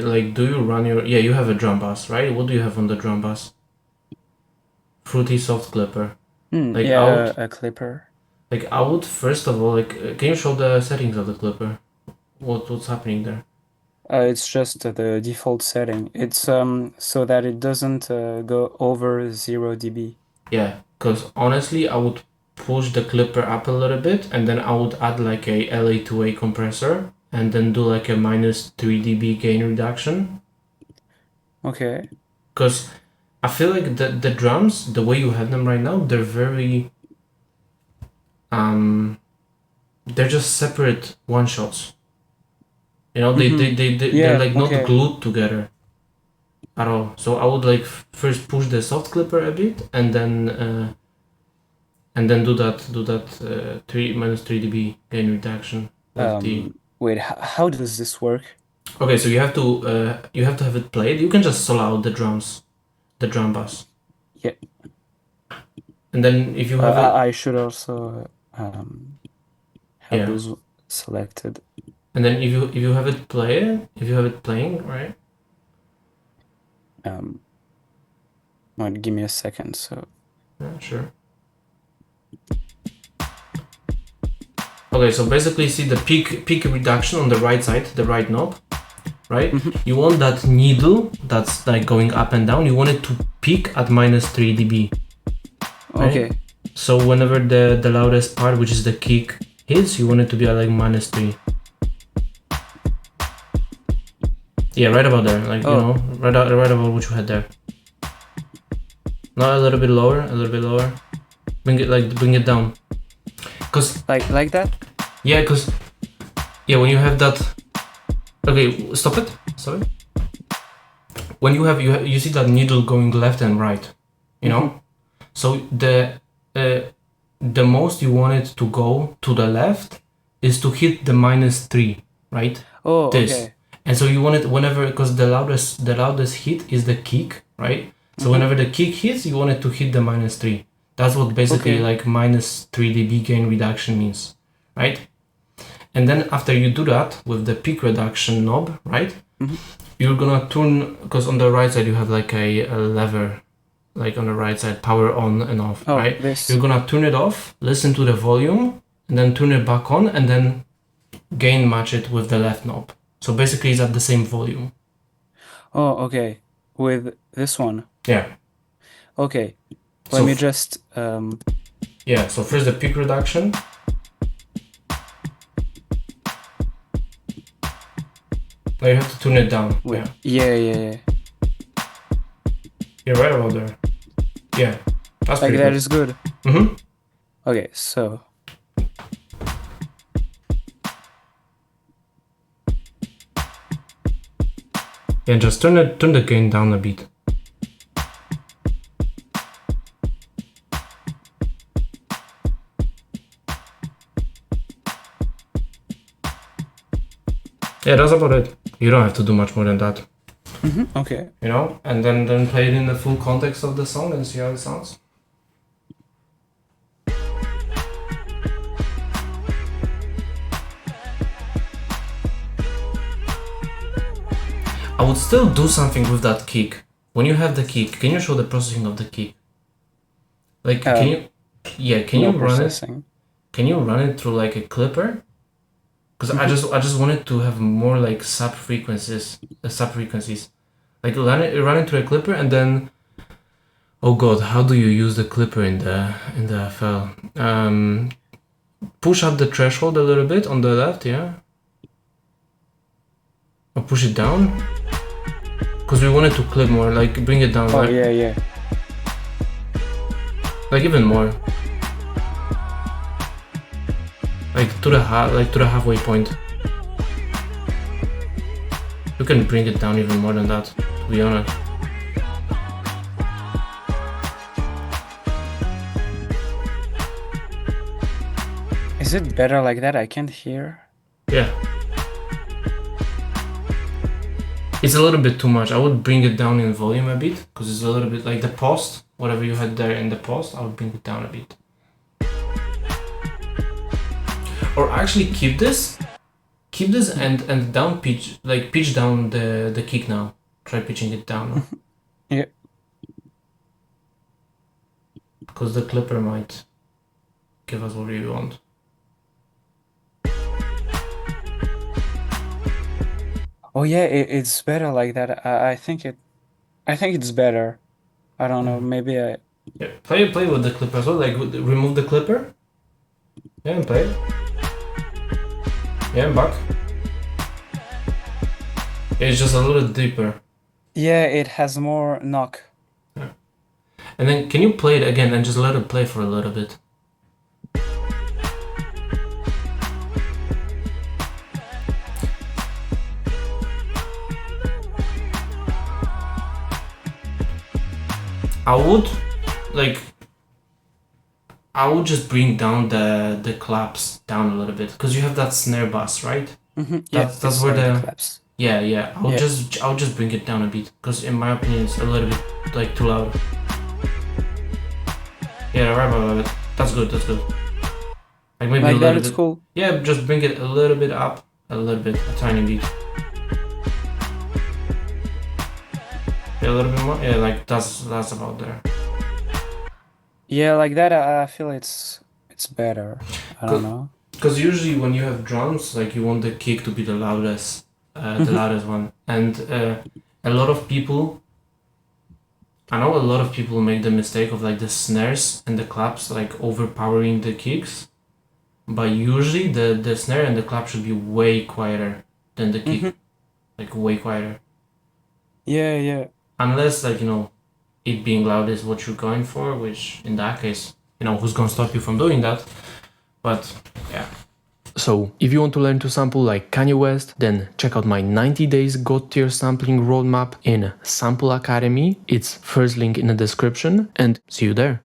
like, do you run your... Yeah, you have a drum bus, right? What do you have on the drum bus? Fruity soft clipper. Like, Yeah, a clipper. I would first of all, like, can you show the settings of the clipper? What's happening there? It's just the default setting. It's so that it doesn't go over 0 dB. Yeah, because honestly, I would push the clipper up a little bit, and then I would add like a LA2A compressor, and then do like a minus 3 dB gain reduction. Okay. Because I feel like the drums, the way you have them right now, they're very they're just separate one shots. You know, they're Yeah, like not okay. glued together at all. So I would like first push the soft clipper a bit, and then do that 3 minus 3 dB gain reduction with the... Wait, how does this work? Okay, so you have to have it played. You can just solo out the drums, the drum bass, Yeah, and then if you have it... I should also have Yeah, those selected. and then if you have it if you have it playing, right? Um, Wait, give me a second. So, Yeah, sure. Okay, so basically see the peak reduction on the right side, the right knob, right? You want that needle that's like going up and down, you want it to peak at minus 3 dB, right? okay. So whenever the loudest part, which is the kick, hits, you want it to be at like minus 3. Yeah, right about there, like, you know, right about what you had there. Now a little bit lower, a little bit lower. Bring it down. Cause Like that? yeah, cause yeah, when you have that... Okay, stop it. Sorry. When you see that needle going left and right, you know. So the most you want it to go to the left is to hit the minus 3, right? Oh, This. okay. And so you want it whenever, because the loudest hit is the kick, right? So whenever the kick hits, you want it to hit the minus 3. That's what basically Okay. like minus 3 dB gain reduction means, right? And then after you do that with the peak reduction knob, right? You're gonna turn, because on the right side you have like a lever, like on the right side, power on and off, Oh, right? this. You're gonna turn it off, listen to the volume, and then turn it back on, and then gain match it with the left knob. So basically it's at the same volume. Oh, okay. With this one. Yeah. Okay. Let So me just yeah, so first the peak reduction. Now you have to tune it down. wait. Yeah. Yeah. You're right about there. Yeah. That's Like pretty that good. is good. Mm-hmm. Okay, so Yeah, just turn the gain down a bit. Yeah, that's about it. You don't have to do much more than that. okay. You know? And then play it in the full context of the song and see how it sounds. I would still do something with that kick. When you have the kick, can you show the processing of the kick? Like, can you... Yeah, can No you run it? processing. Can you run it through like a clipper? Because I just wanted to have more like sub frequencies. Like run it through a clipper, and then... Oh god, how do you use the clipper in the FL? Push up the threshold a little bit on the left, yeah? Or push it down? Because we wanted to clip more, like bring it down. Oh, like, yeah. Like even more. Like to the halfway point. You can bring it down even more than that, to be honest. Is it better like that? I can't hear. Yeah. It's a little bit too much. I would bring it down in volume a bit, because it's a little bit like the post, whatever you had there in the post, I would bring it down a bit. Or actually keep keep this and down pitch, like pitch down the kick now. Try pitching it down. Yeah. Because the clipper might give us what we want. Oh yeah, it's better like that. I think it's better. I don't know. Maybe I. Yeah, play with the clipper as well. Like remove the clipper. Yeah, and play. Yeah, and back. It's just a little deeper. Yeah, it has more knock. Yeah. And then can you play it again and just let it play for a little bit? I would just bring down the claps down a little bit because you have that snare bass, right? Yeah, That's where the claps. yeah. I'll just bring it down a bit because in my opinion it's a little bit like too loud. Yeah, right. That's good. Like maybe Like a that, little it's bit. cool. Yeah, just bring it a little bit up, a tiny bit. Yeah, a little bit more. Yeah, like that's about there. Yeah, like that. I feel it's better. I don't know. Because usually when you have drums, like you want the kick to be the loudest one, and a lot of people. I know a lot of people make the mistake of like the snares and the claps like overpowering the kicks, but usually the snare and the clap should be way quieter than the kick, like way quieter. Yeah. Unless like it being loud is what you're going for, which in that case, who's gonna stop you from doing that? But yeah. So, if you want to learn to sample like Kanye West, then check out my 90 days God tier sampling roadmap in Sample Academy. It's first link in the description, and see you there.